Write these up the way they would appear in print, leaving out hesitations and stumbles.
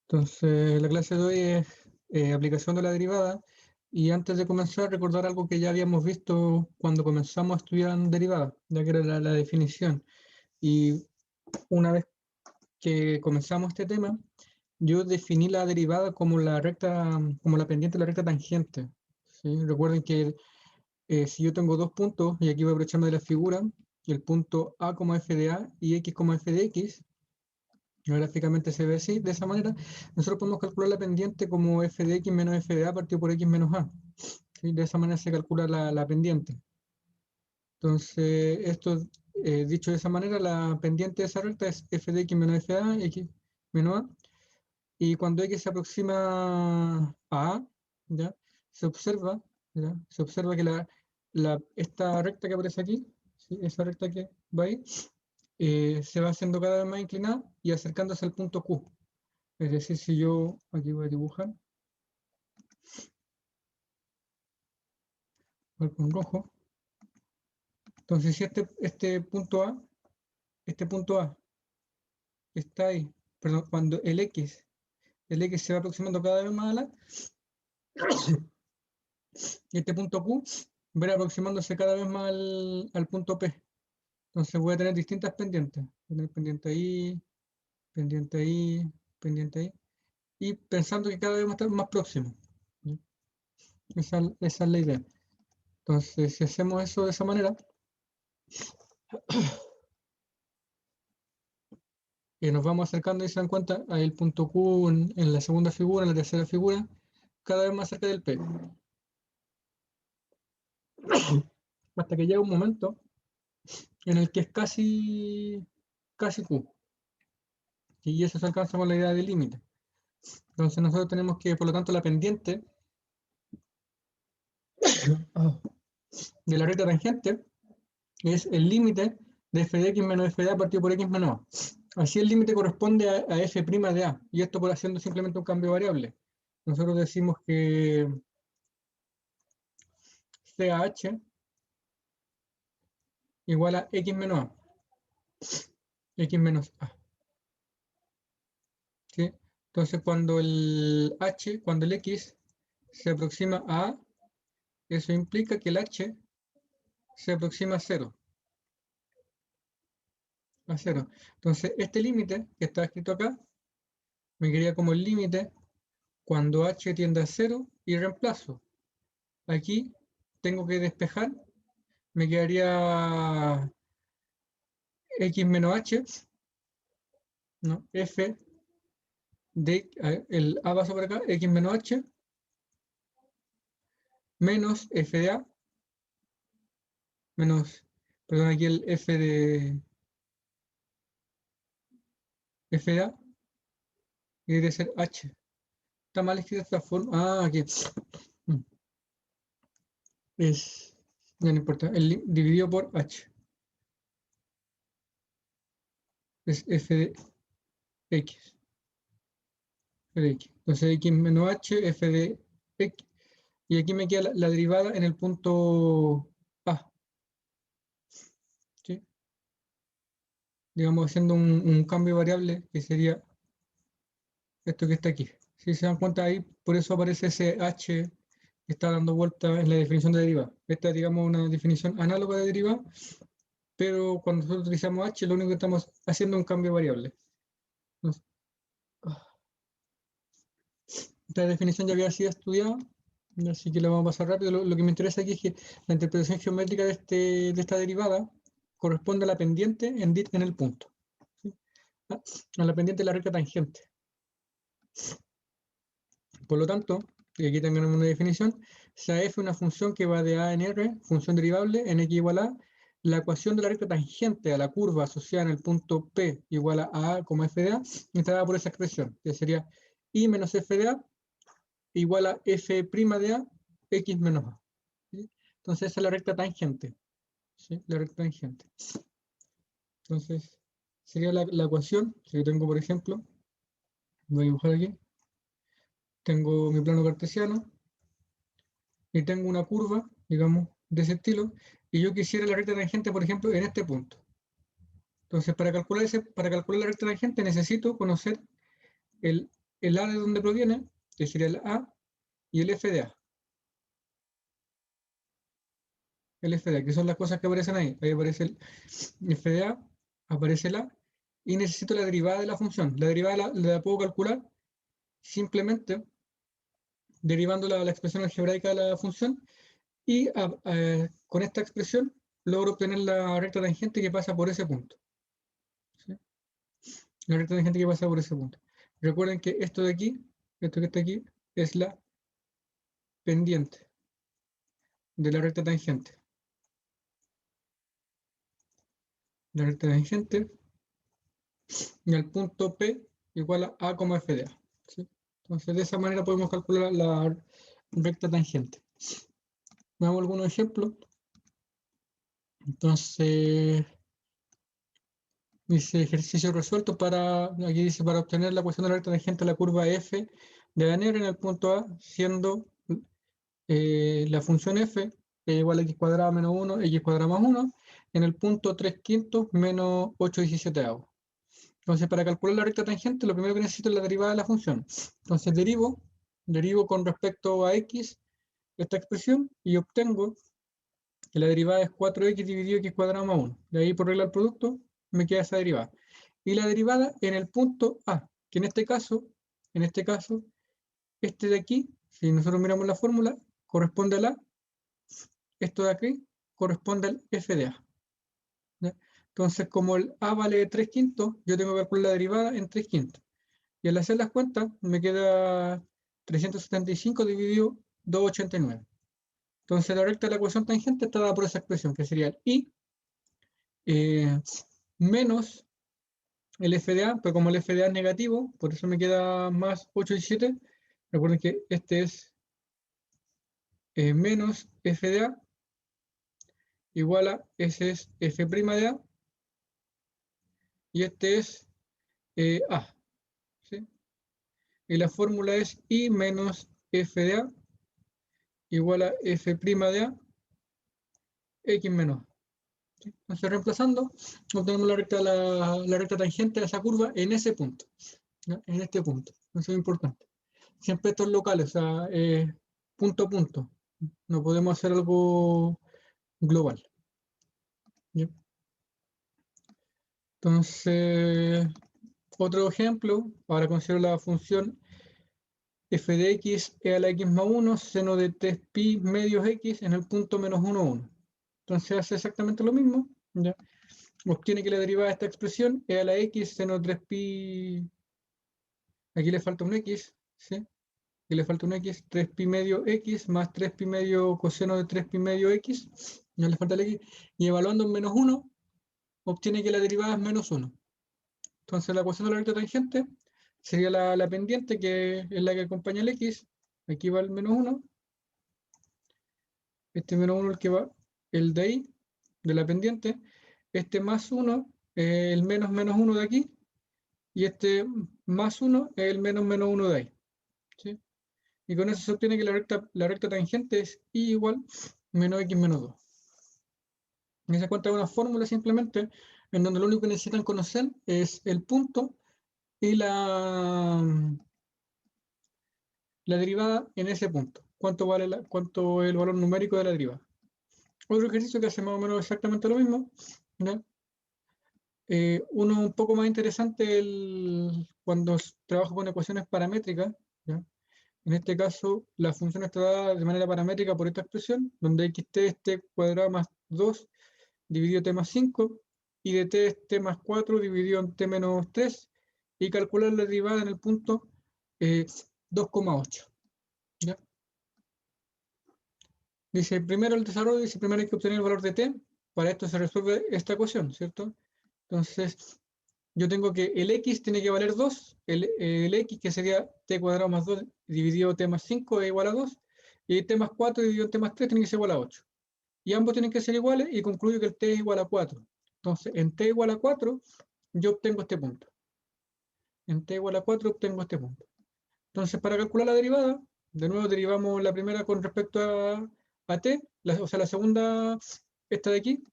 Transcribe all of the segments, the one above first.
Entonces, la clase de hoy es aplicación de la derivada. Y antes de comenzar, recordar algo que ya habíamos visto cuando comenzamos a estudiar derivada, ya que era la definición. Y una vez que comenzamos este tema, yo definí la derivada como la recta, como la pendiente de la recta tangente. ¿Sí? Recuerden que si yo tengo dos puntos, y aquí voy a aprovecharme de la figura, el punto A como f de A y X como f de X, gráficamente se ve así, de esa manera, nosotros podemos calcular la pendiente como f de x menos f de a partido por x menos a. ¿Sí? De esa manera se calcula la pendiente. Entonces, esto, dicho de esa manera, la pendiente de esa recta es f de x menos f de a, x menos a. Y cuando x se aproxima a, ¿ya? ¿Ya? Se observa que esta recta que aparece aquí, ¿sí? Esa recta que va ahí, se va haciendo cada vez más inclinada y acercándose al punto Q. Es decir, si yo aquí voy a dibujar con rojo, entonces si este punto A está ahí, perdón, cuando el X se va aproximando cada vez más a la, y este punto Q va a ir aproximándose cada vez más al punto P. Entonces voy a tener distintas pendientes. Voy a tener pendiente ahí, pendiente ahí, pendiente ahí, y pensando que cada vez va a estar más próximo. ¿Sí? Esa es la idea. Entonces, si hacemos eso de esa manera, nos vamos acercando y se dan cuenta, ahí el punto Q en la segunda figura, en la tercera figura, cada vez más cerca del P. Hasta que llega un momento en el que es casi Q. Y eso se alcanza con la idea de límite. Entonces nosotros tenemos que, por lo tanto, la pendiente de la recta tangente es el límite de f de x menos f de a partido por x menos a. Así el límite corresponde a f' de a, y esto por haciendo simplemente un cambio de variable. Nosotros decimos que CH igual a x menos a, x menos a. ¿Sí? Entonces cuando el x se aproxima a A, eso implica que el h se aproxima a 0. A 0. Entonces este límite que está escrito acá me quedaría como el límite cuando h tiende a 0 y reemplazo. Aquí tengo que despejar, me quedaría x menos h, ¿no? F de, el a va sobre acá, x menos h, menos f de a, menos, perdón, aquí el f de a, y debería ser h. Está mal escrita esta forma. Ah, aquí. Es, ya no importa, dividido por h. Es f de x. F de x. Entonces x menos h, f de x. Y aquí me queda la derivada en el punto A. ¿Sí? Digamos, haciendo un cambio de variable que sería esto que está aquí. Si se dan cuenta ahí, por eso aparece ese h que está dando vuelta en la definición de derivada. Esta es, digamos, una definición análoga de derivada, pero cuando nosotros utilizamos h, lo único que estamos haciendo es un cambio de variable. Entonces, esta definición ya había sido estudiada, así que la vamos a pasar rápido. Lo que me interesa aquí es que la interpretación geométrica de esta derivada corresponde a la pendiente en el punto. ¿Sí? A la pendiente de la recta tangente. Por lo tanto, y aquí tenemos una definición, sea f una función que va de a en r, función derivable, en x igual a, la ecuación de la recta tangente a la curva asociada en el punto P igual a como f de a, integrada por esa expresión, que sería i menos f de a igual a f' de a, x menos a. ¿Sí? Entonces esa es la recta tangente. ¿Sí? La recta tangente. Entonces, sería la ecuación, si yo tengo, por ejemplo, voy a dibujar aquí, tengo mi plano cartesiano, y tengo una curva, digamos, de ese estilo, y yo quisiera la recta tangente, por ejemplo, en este punto. Entonces, para calcular la recta tangente necesito conocer el el A de donde proviene, que sería el A, y el F de A. El F de A, que son las cosas que aparecen ahí. Ahí aparece el F de A, aparece el A, y necesito la derivada de la función. La derivada la puedo calcular simplemente derivando la expresión algebraica de la función, y con esta expresión logro obtener la recta tangente que pasa por ese punto. ¿Sí? La recta tangente que pasa por ese punto. Recuerden que esto de aquí, esto que está aquí, es la pendiente de la recta tangente. La recta tangente y el punto P igual a como f de A. ¿Sí? Entonces de esa manera podemos calcular la recta tangente. Veamos algunos ejemplos. Entonces, dice ejercicio resuelto para, aquí dice, para obtener la ecuación de la recta tangente a la curva f de Danier en el punto A, siendo la función f igual a x cuadrado menos 1, x cuadrado más 1, en el punto 3 quintos menos 8/17. Entonces, para calcular la recta tangente, lo primero que necesito es la derivada de la función. Entonces, derivo con respecto a x esta expresión y obtengo que la derivada es 4x dividido x cuadrado más 1. De ahí, por regla del producto, me queda esa derivada. Y la derivada en el punto A, que en este caso, este de aquí, si nosotros miramos la fórmula, corresponde a la, esto de aquí corresponde al f de A. ¿Ya? Entonces, como el A vale 3 quintos, yo tengo que calcular la derivada en 3 quintos. Y al hacer las cuentas, me queda 375 dividido 289. Entonces, la recta de la ecuación tangente está dada por esa expresión, que sería el I menos el f de A, pero como el f de A es negativo, por eso me queda más 8/17. Recuerden que este es menos f de A igual a, ese es f' de A, y este es A. ¿Sí? Y la fórmula es I menos f de A igual a f' de A, x menos A. ¿Sí? Entonces, reemplazando, obtenemos la recta tangente de esa curva en ese punto, ¿no? En este punto. Eso es importante. Siempre estos locales, o sea, punto a punto. No podemos hacer algo global. ¿Ya? Entonces, otro ejemplo, ahora considero la función f de x e a la x más 1, seno de 3pi medios x en el punto menos 1, 1. Entonces hace exactamente lo mismo. ¿Ya? Obtiene que la derivada de esta expresión e a la x seno 3pi, aquí le falta un x, ¿sí? Aquí le falta un x, 3pi medio x más 3pi medio coseno de 3pi medio x, no le falta el x, y evaluando en menos 1, obtiene que la derivada es menos 1. Entonces la ecuación de la recta tangente sería la pendiente, que es la que acompaña el x, aquí va el menos 1, este menos 1 el que va, el de ahí, de la pendiente, este más 1, el menos menos 1 de aquí, y este más 1 es el menos menos 1 de ahí. ¿Sí? Y con eso se obtiene que la recta tangente es y igual menos x menos 2. Y se cuenta de una fórmula simplemente en donde lo único que necesitan conocer es el punto y la derivada en ese punto. ¿Cuánto es el valor numérico de la derivada? Otro ejercicio que hace más o menos exactamente lo mismo. ¿Ya? Uno un poco más interesante cuando trabajo con ecuaciones paramétricas. ¿Ya? En este caso, la función está dada de manera paramétrica por esta expresión, donde xt es t cuadrado más 2 dividido t más 5, y de t es t más 4 dividido en t menos 3, y calcular la derivada en el punto 2,8. ¿Ya? Dice, primero el desarrollo, dice, primero hay que obtener el valor de t, para esto se resuelve esta ecuación, ¿cierto? Entonces, yo tengo que el x tiene que valer 2, el x que sería t cuadrado más 2 dividido t más 5 es igual a 2, y t más 4 dividido t más 3 tiene que ser igual a 8. Y ambos tienen que ser iguales, y concluyo que el t es igual a 4. Entonces, en t igual a 4, yo obtengo este punto. En t igual a 4 obtengo este punto. Entonces, para calcular la derivada, de nuevo derivamos la primera con respecto a t, o sea, la segunda, esta de aquí,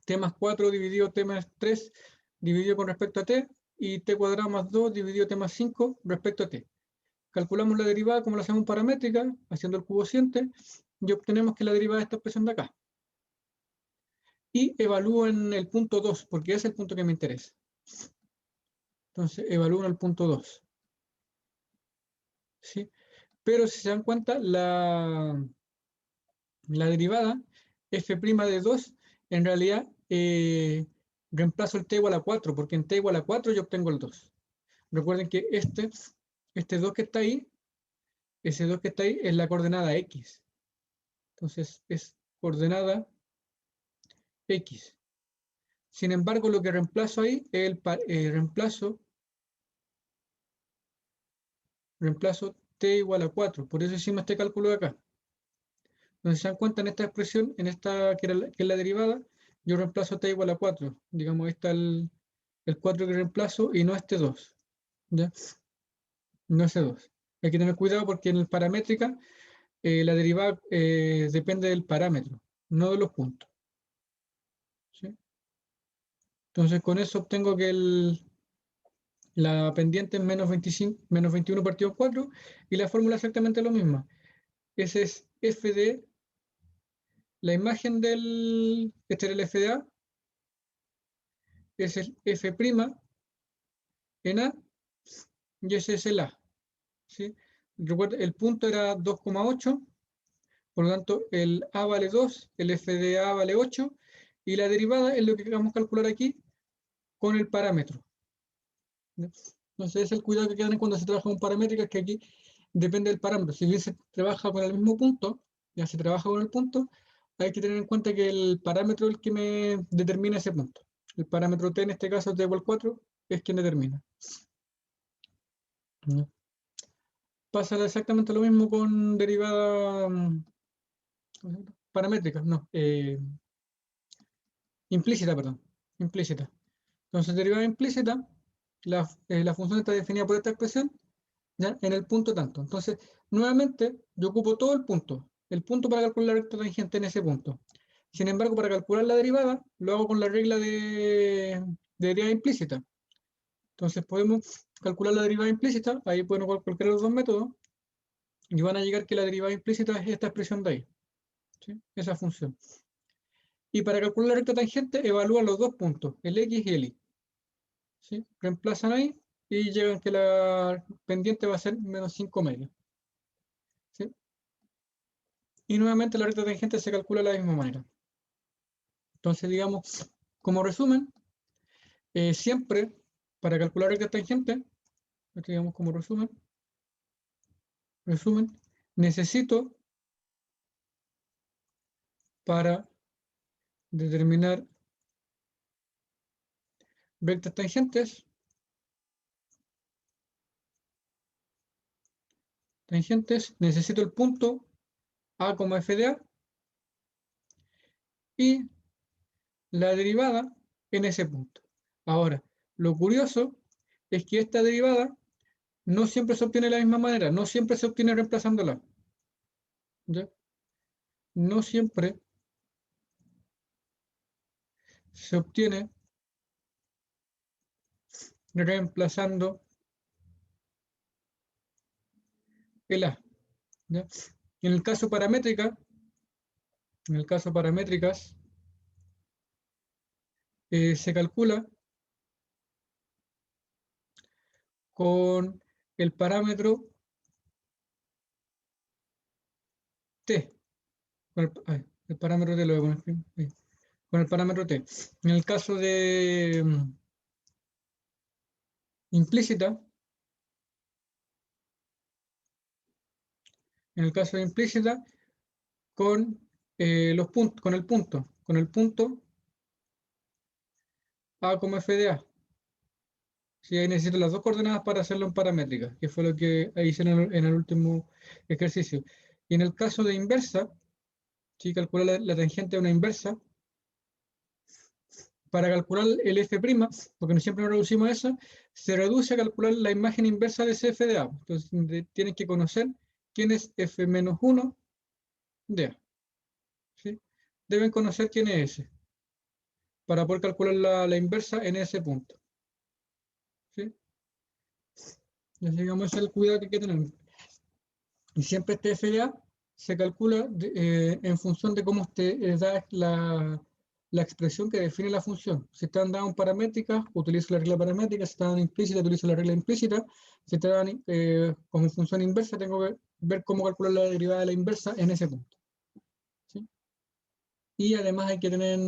t más 4 dividido t más 3 dividido con respecto a t, y t cuadrado más 2 dividido t más 5 respecto a t. Calculamos la derivada como la hacemos paramétrica, haciendo el cociente, y obtenemos que la derivada de esta expresión de acá. Y evalúo en el punto 2, porque es el punto que me interesa. Entonces, evalúo en el punto 2. ¿Sí? Pero si se dan cuenta, la derivada f' de 2, en realidad reemplazo el t igual a 4, porque en t igual a 4 yo obtengo el 2. Recuerden que este 2 que está ahí, ese 2 que está ahí es la coordenada x. Entonces es coordenada x. Sin embargo, lo que reemplazo ahí es reemplazo t igual a 4. Por eso hicimos este cálculo de acá. Entonces se dan cuenta en esta expresión, en esta que es la derivada, yo reemplazo t igual a 4. Digamos, ahí está el 4 que reemplazo y no este 2. ¿Ya? No ese 2. Hay que tener cuidado porque en el paramétrica la derivada depende del parámetro, no de los puntos. ¿Sí? Entonces con eso obtengo que la pendiente es menos 25, menos 21 partido 4 y la fórmula es exactamente lo mismo. Ese es f de la imagen del, este era el f de A, ese es f' en A y ese es el A. ¿Sí? Recuerda, el punto era 2,8, por lo tanto el A vale 2, el f de A vale 8 y la derivada es lo que vamos a calcular aquí con el parámetro. Entonces es el cuidado que queda cuando se trabaja con paramétricas, que aquí depende del parámetro. Si bien se trabaja con el mismo punto, ya se trabaja con el punto, hay que tener en cuenta que el parámetro es el que me determina ese punto. El parámetro t en este caso t igual 4 es quien determina. Pasa exactamente lo mismo con derivada paramétrica, no, implícita, perdón, implícita. Entonces derivada implícita, la función está definida por esta expresión, ¿ya? En el punto tanto. Entonces, nuevamente, yo ocupo todo el punto para calcular la recta tangente en ese punto. Sin embargo, para calcular la derivada, lo hago con la regla de derivada implícita. Entonces, podemos calcular la derivada implícita, ahí pueden ocupar cualquiera de los dos métodos, y van a llegar que la derivada implícita es esta expresión de ahí, ¿sí? Esa función. Y para calcular la recta tangente, evalúan los dos puntos, el x y el y. ¿Sí? Reemplazan ahí y llegan que la pendiente va a ser menos 5 medios. ¿Sí? Y nuevamente la recta tangente se calcula de la misma manera. Entonces, digamos, como resumen, siempre para calcular recta tangente, digamos como resumen, necesito para determinar rectas tangentes, necesito el punto A como f de A y la derivada en ese punto. Ahora, lo curioso es que esta derivada no siempre se obtiene de la misma manera, no siempre se obtiene reemplazándola. ¿Ya? No siempre se obtiene reemplazando el A. ¿Ya? En el caso paramétrica, en el caso paramétricas, se calcula con el parámetro t, el parámetro t lo voy a poner aquí, con el parámetro t. En el caso de implícita, en el caso de implícita, con los puntos, con el punto A como f de A. Sí, ahí necesito las dos coordenadas para hacerlo en paramétrica, que fue lo que hice en el último ejercicio. Y en el caso de inversa, si calcular la tangente de una inversa, para calcular el f', porque no siempre nos reducimos a eso, se reduce a calcular la imagen inversa de ese f de A. Entonces tienen que conocer quién es f menos 1 de A. ¿Sí? Deben conocer quién es ese, para poder calcular la inversa en ese punto. Digamos, ese es el cuidado que hay que tener. Y siempre este FDA se calcula en función de cómo da la expresión que define la función. Si están dadas paramétricas, utilizo la regla paramétrica; si están implícitas, utilizo la regla implícita; si están como función inversa, tengo que ver cómo calcular la derivada de la inversa en ese punto. ¿Sí? Y además hay que tener,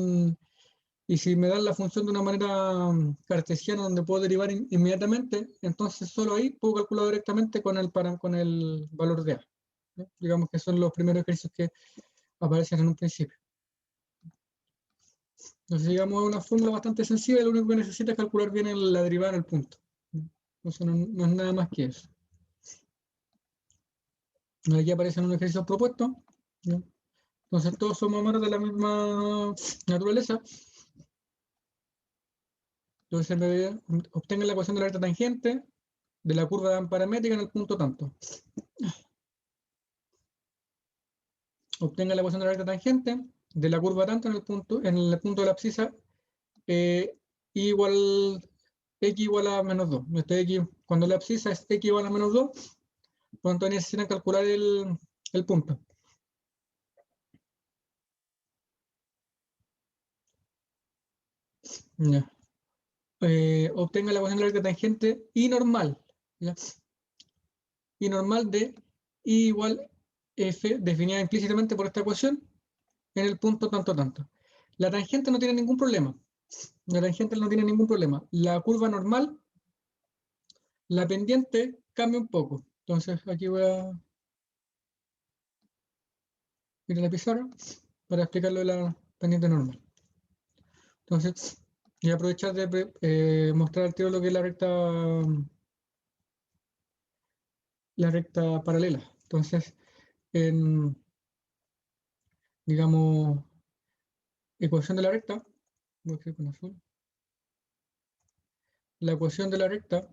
y si me dan la función de una manera cartesiana donde puedo derivar inmediatamente, entonces solo ahí puedo calcular directamente con el valor de A. ¿Sí? Digamos que son los primeros ejercicios que aparecen en un principio. Entonces, digamos, es una fórmula bastante sencilla, lo único que necesita es calcular bien la derivada en el punto. Entonces, no es nada más que eso. Aquí aparecen un ejercicio propuesto. ¿No? Entonces, todos son más o menos de la misma naturaleza. Entonces, obtengan la ecuación de la recta tangente de la curva paramétrica en el punto tanto. Obtenga la ecuación de la recta tangente de la curva tanto en el punto de la abscisa igual x igual a menos 2. Cuando la abscisa es x igual a menos 2, por tanto necesitan calcular el punto. Ya. Obtenga la ecuación de la recta tangente y normal. ¿Ya? Y normal de I igual f, definida implícitamente por esta ecuación, en el punto tanto tanto. La tangente no tiene ningún problema. La tangente no tiene ningún problema. La curva normal, la pendiente, cambia un poco. Entonces aquí voy a ir a la pizarra para explicarlo de la pendiente normal. Entonces, voy a aprovechar de mostrar al tiro lo que es la recta paralela. Entonces, digamos, ecuación de la recta, voy a escribir con azul. La ecuación de la recta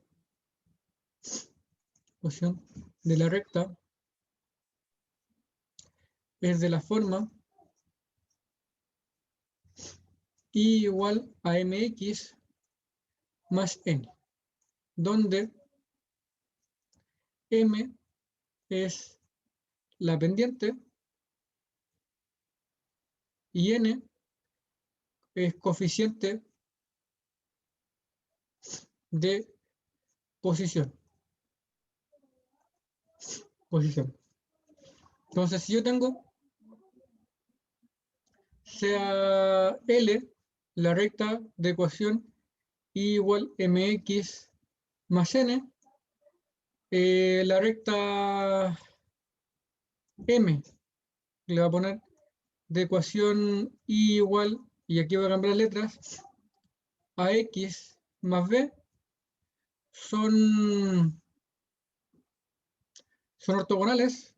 es de la forma I igual a mx más n, donde m es la pendiente y n es coeficiente de posición. Entonces, si yo tengo sea L la recta de ecuación I igual mx más n, la recta m le va a poner de ecuación I igual, y aquí voy a cambiar letras, a x más b, son ortogonales,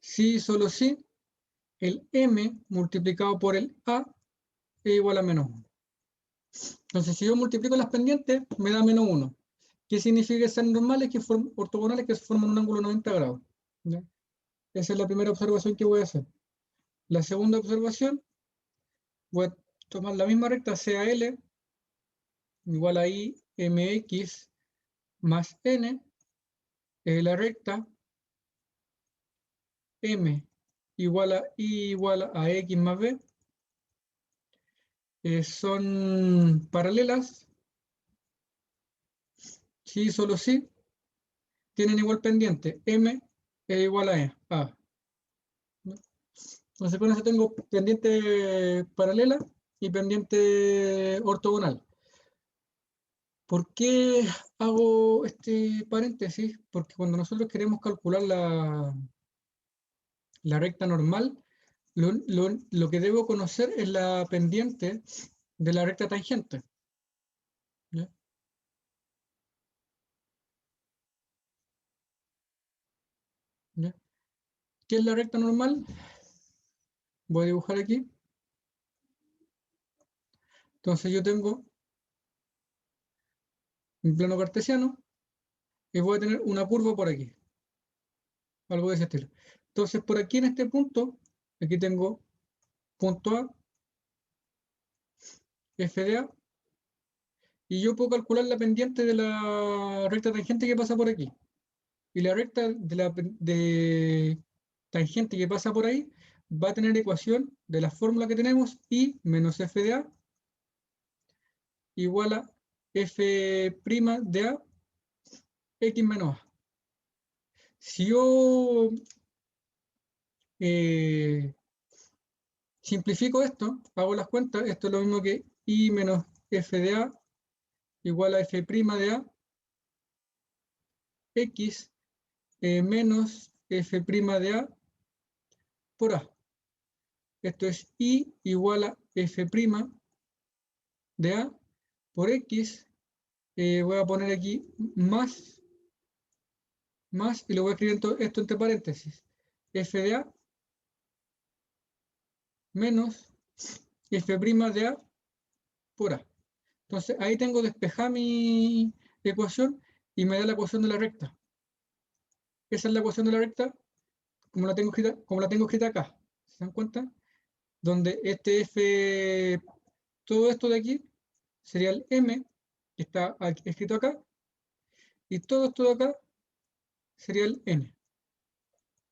si solo si el m multiplicado por el a es igual a menos 1. Entonces, si yo multiplico las pendientes, me da menos 1. ¿Qué significa que sean normales, ortogonales, que forman un ángulo 90 grados? ¿Ya? Esa es la primera observación que voy a hacer. La segunda observación, voy a tomar la misma recta CAL igual a I mx más n, la recta m igual a I igual a x más b, son paralelas, si solo si tienen igual pendiente, m es igual a a. Entonces con eso tengo pendiente paralela y pendiente ortogonal. ¿Por qué hago este paréntesis? Porque cuando nosotros queremos calcular la recta normal, lo que debo conocer es la pendiente de la recta tangente. ¿Ya? ¿Ya? ¿Qué es la recta normal? Voy a dibujar aquí. Entonces yo tengo un plano cartesiano y voy a tener una curva por aquí, algo de ese estilo. Entonces por aquí en este punto, aquí tengo punto A, f de A, y yo puedo calcular la pendiente de la recta tangente que pasa por aquí. Y la recta de tangente que pasa por ahí va a tener ecuación de la fórmula que tenemos, I menos f de A igual a f' de A x menos A. Si yo simplifico esto, hago las cuentas, esto es lo mismo que I menos f de A igual a f' de A x menos f' de A por A. Esto es I igual a f' de A por X. Voy a poner aquí más, y lo voy a escribir esto entre paréntesis. F de A menos f' de A por A. Entonces ahí tengo despejada mi ecuación y me da la ecuación de la recta. Esa es la ecuación de la recta como la tengo escrita acá. ¿Se dan cuenta? Donde este f, todo esto de aquí sería el m, que está escrito acá, y todo esto de acá sería el n.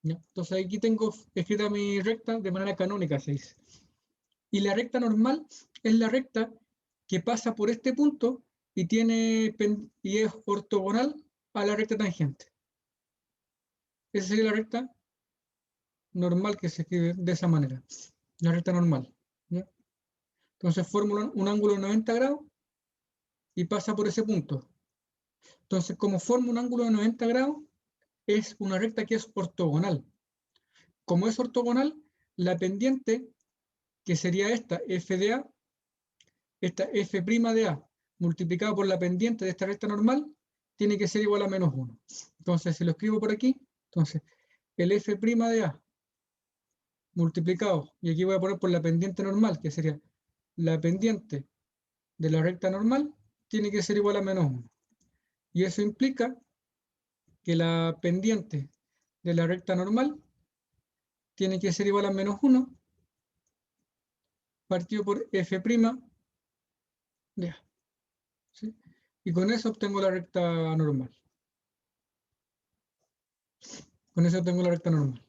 ¿Ya? Entonces aquí tengo escrita mi recta de manera canónica, se dice. Y la recta normal es la recta que pasa por este punto y es ortogonal a la recta tangente. Esa sería la recta normal que se escribe de esa manera. La recta normal. ¿Ya? Entonces forma un ángulo de 90 grados y pasa por ese punto. Entonces, como forma un ángulo de 90 grados, es una recta que es ortogonal. Como es ortogonal, la pendiente, que sería esta f de A, esta f' de A, multiplicado por la pendiente de esta recta normal, tiene que ser igual a menos 1. Entonces, si lo escribo por aquí, entonces el f' de A multiplicado, y aquí voy a poner por la pendiente normal, que sería la pendiente de la recta normal, tiene que ser igual a menos 1. Y eso implica que la pendiente de la recta normal tiene que ser igual a menos 1 partido por f' de A. ¿Sí? Y con eso obtengo la recta normal. Con eso obtengo la recta normal.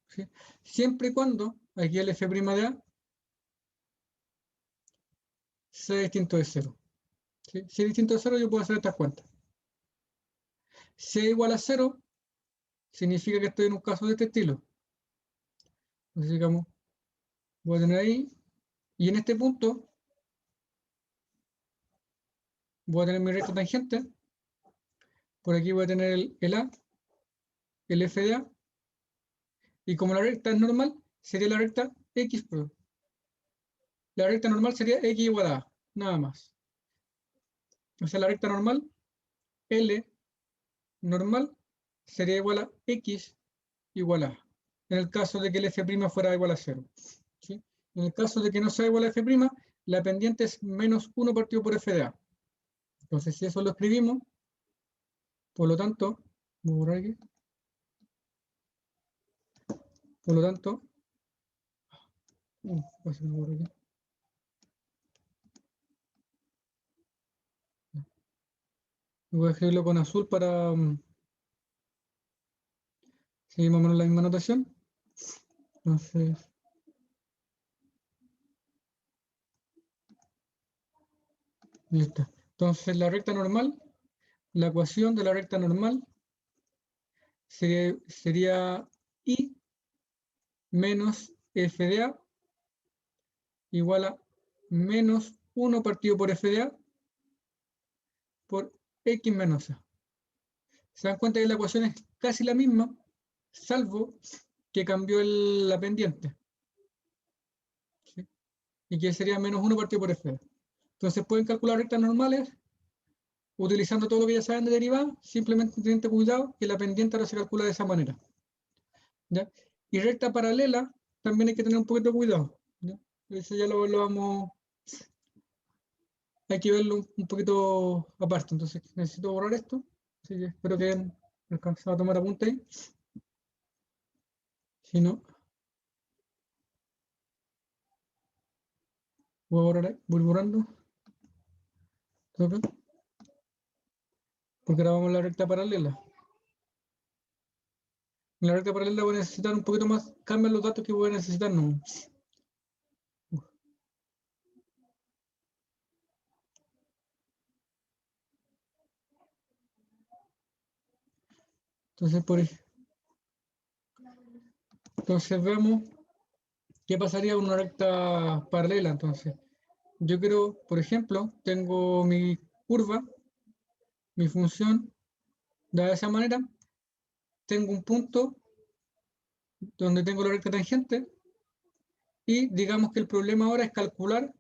¿Sí? Siempre y cuando aquí el f' de A sea distinto de 0. ¿Sí? Si es distinto de 0, yo puedo hacer estas cuentas. Si es igual a 0, significa que estoy en un caso de este estilo. Entonces, digamos, voy a tener ahí, y en este punto voy a tener mi recta tangente. Por aquí voy a tener el A, el f de A, y como la recta es normal, sería la recta X, pero la recta normal sería X igual a A, nada más. O sea, la recta normal, L normal, sería igual a X igual a A, en el caso de que el f' fuera igual a 0. ¿Sí? En el caso de que no sea igual a f', la pendiente es menos 1 partido por f de A. Entonces, si eso lo escribimos, por lo tanto, voy a borrar aquí. Por lo tanto, voy a escribirlo con azul para seguir más o menos la misma notación. Entonces, listo. Entonces, la recta normal, la ecuación de la recta normal sería I menos f de A igual a menos 1 partido por f de A por x menos A. Se dan cuenta que la ecuación es casi la misma, salvo que cambió la pendiente. ¿Sí? Y que sería menos 1 partido por f de A. Entonces pueden calcular rectas normales utilizando todo lo que ya saben de derivada, simplemente teniendo cuidado que la pendiente ahora se calcula de esa manera. ¿Ya? Y recta paralela también hay que tener un poquito de cuidado. ¿Ya? Eso ya lo vamos, hay que verlo un poquito aparte. Entonces necesito borrar esto. Así que espero que hayan alcanzado a tomar apunte ahí. Si no, voy a borrar, voy borrando. ¿Ok? Porque ahora vamos a la recta paralela. En la recta paralela voy a necesitar un poquito más, cambian los datos que voy a necesitar, no. Entonces, entonces vemos qué pasaría con una recta paralela. Entonces, yo quiero, por ejemplo, tengo mi curva, mi función, de esa manera, tengo un punto donde tengo la recta tangente y digamos que el problema ahora es calcular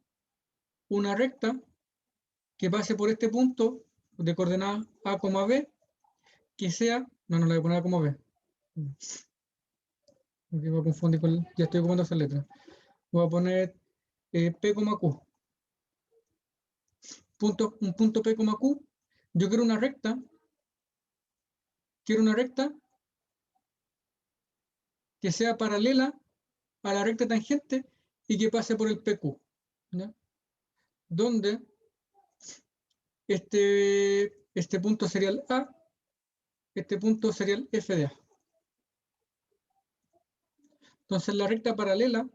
una recta que pase por este punto de coordenadas A, B, que sea, no la voy a poner A, B, porque voy a confundir con, ya estoy ocupando esa letra. Voy a poner P, Q, un punto P, Q. Yo quiero una recta que sea paralela a la recta tangente y que pase por el PQ, ¿ya? Donde este punto sería el A, este punto sería el F de A. Entonces la recta paralela,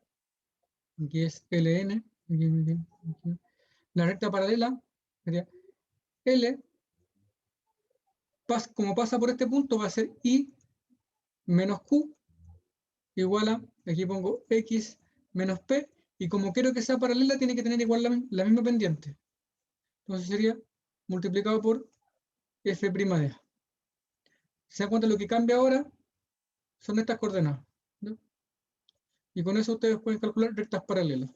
que es LN, la recta paralela sería L, como pasa por este punto, va a ser I menos Q igual a, aquí pongo X menos P, y como quiero que sea paralela, tiene que tener igual la misma pendiente. Entonces sería multiplicado por F' de A. ¿Se dan cuenta? Lo que cambia ahora son estas coordenadas, ¿no? Y con eso ustedes pueden calcular rectas paralelas.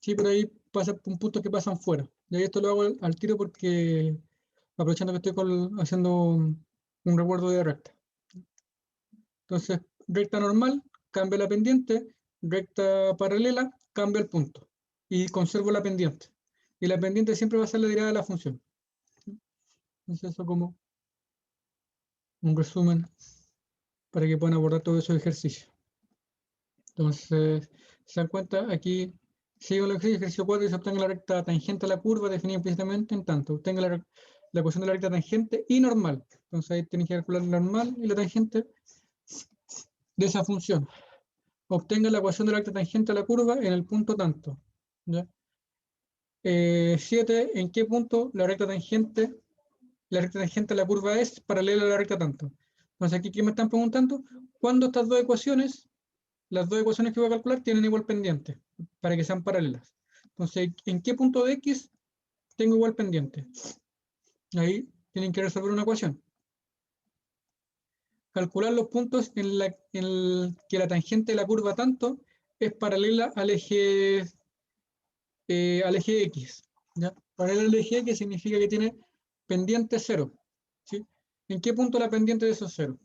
Sí, pero ahí pasa un punto que pasan fuera. Y ahí esto lo hago al tiro porque aprovechando que estoy haciendo un recuerdo de recta. Entonces, recta normal, cambia la pendiente, recta paralela, cambia el punto. Y conservo la pendiente. Y la pendiente siempre va a ser la derivada de la función. Entonces, eso como un resumen para que puedan abordar todos esos ejercicios. Entonces, se dan cuenta, aquí sigo el ejercicio 4 y se obtenga la recta tangente a la curva definida implícitamente en tanto. Obtenga la ecuación de la recta tangente y normal. Entonces ahí tienen que calcular la normal y la tangente de esa función. Obtenga la ecuación de la recta tangente a la curva en el punto tanto. ¿Ya? 7. ¿En qué punto la recta tangente a la curva es paralela a la recta tanto? Entonces aquí, ¿qué me están preguntando? ¿Cuándo estas dos ecuaciones, las dos ecuaciones que voy a calcular, tienen igual pendiente? Para que sean paralelas. Entonces, ¿en qué punto de X tengo igual pendiente? Ahí tienen que resolver una ecuación. Calcular los puntos que la tangente de la curva tanto es paralela al eje X. ¿Ya? Paralela al eje X significa que tiene pendiente 0. ¿Sí? ¿En qué punto la pendiente de esos 0?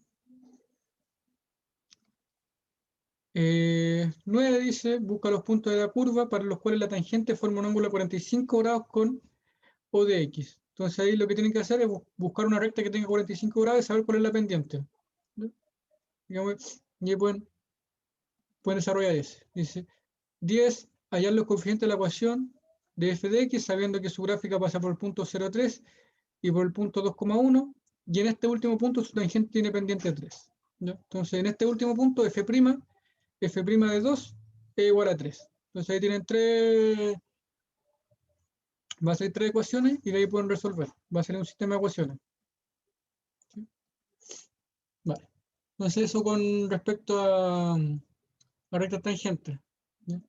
9 dice, busca los puntos de la curva para los cuales la tangente forma un ángulo de 45 grados con O de X. Entonces ahí lo que tienen que hacer es buscar una recta que tenga 45 grados y saber cuál es la pendiente. ¿Ya? Digamos, y ahí pueden desarrollar ese. Dice, 10, hallar los coeficientes de la ecuación de f de x sabiendo que su gráfica pasa por el punto 0,3 y por el punto 2,1, y en este último punto su tangente tiene pendiente 3. ¿Ya? Entonces en este último punto f' de 2 es igual a 3. Entonces ahí tienen va a ser 3 ecuaciones y de ahí pueden resolver. Va a ser un sistema de ecuaciones. ¿Sí? Vale. Entonces eso con respecto a recta tangente. ¿Ya?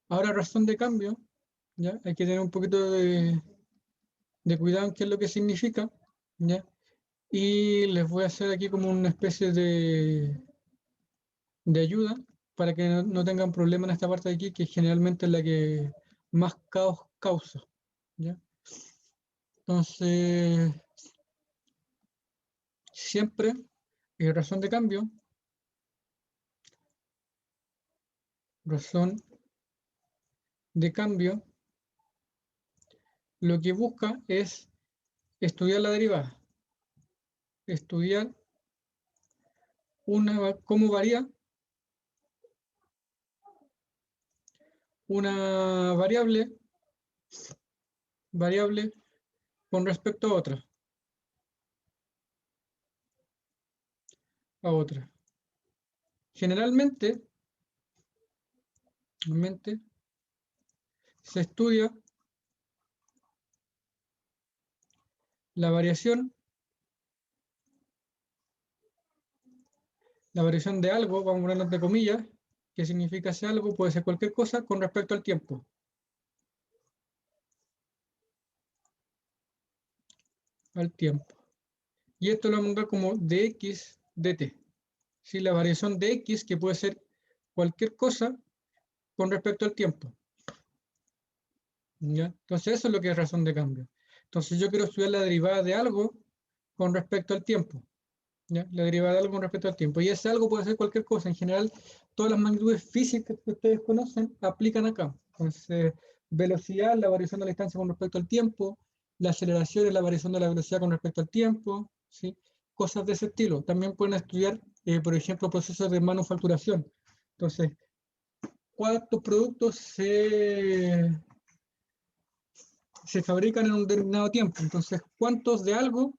Ahora razón de cambio, ¿ya? Hay que tener un poquito de cuidado en qué es lo que significa, ¿ya? Y les voy a hacer aquí como una especie de ayuda para que no tengan problema en esta parte de aquí, que generalmente es la que más caos causa, ¿ya? Entonces, siempre, razón de cambio, lo que busca es estudiar la derivada, estudiar cómo varía una variable variable con respecto a otra. Generalmente se estudia la variación de algo, vamos a ponerlo entre comillas, que significa ese algo, puede ser cualquier cosa con respecto al tiempo. Y esto lo vamos a encontrar como dx dt. ¿Sí? La variación de x, que puede ser cualquier cosa con respecto al tiempo. ¿Ya? Entonces eso es lo que es razón de cambio. Entonces yo quiero estudiar la derivada de algo con respecto al tiempo. ¿Ya? La derivada de algo con respecto al tiempo. Y ese algo puede ser cualquier cosa. En general, todas las magnitudes físicas que ustedes conocen aplican acá. Entonces, velocidad, la variación de la distancia con respecto al tiempo. La aceleración es la variación de la velocidad con respecto al tiempo. ¿Sí? Cosas de ese estilo. También pueden estudiar, por ejemplo, procesos de manufacturación. Entonces, ¿cuántos productos se fabrican en un determinado tiempo? Entonces, ¿cuántos de algo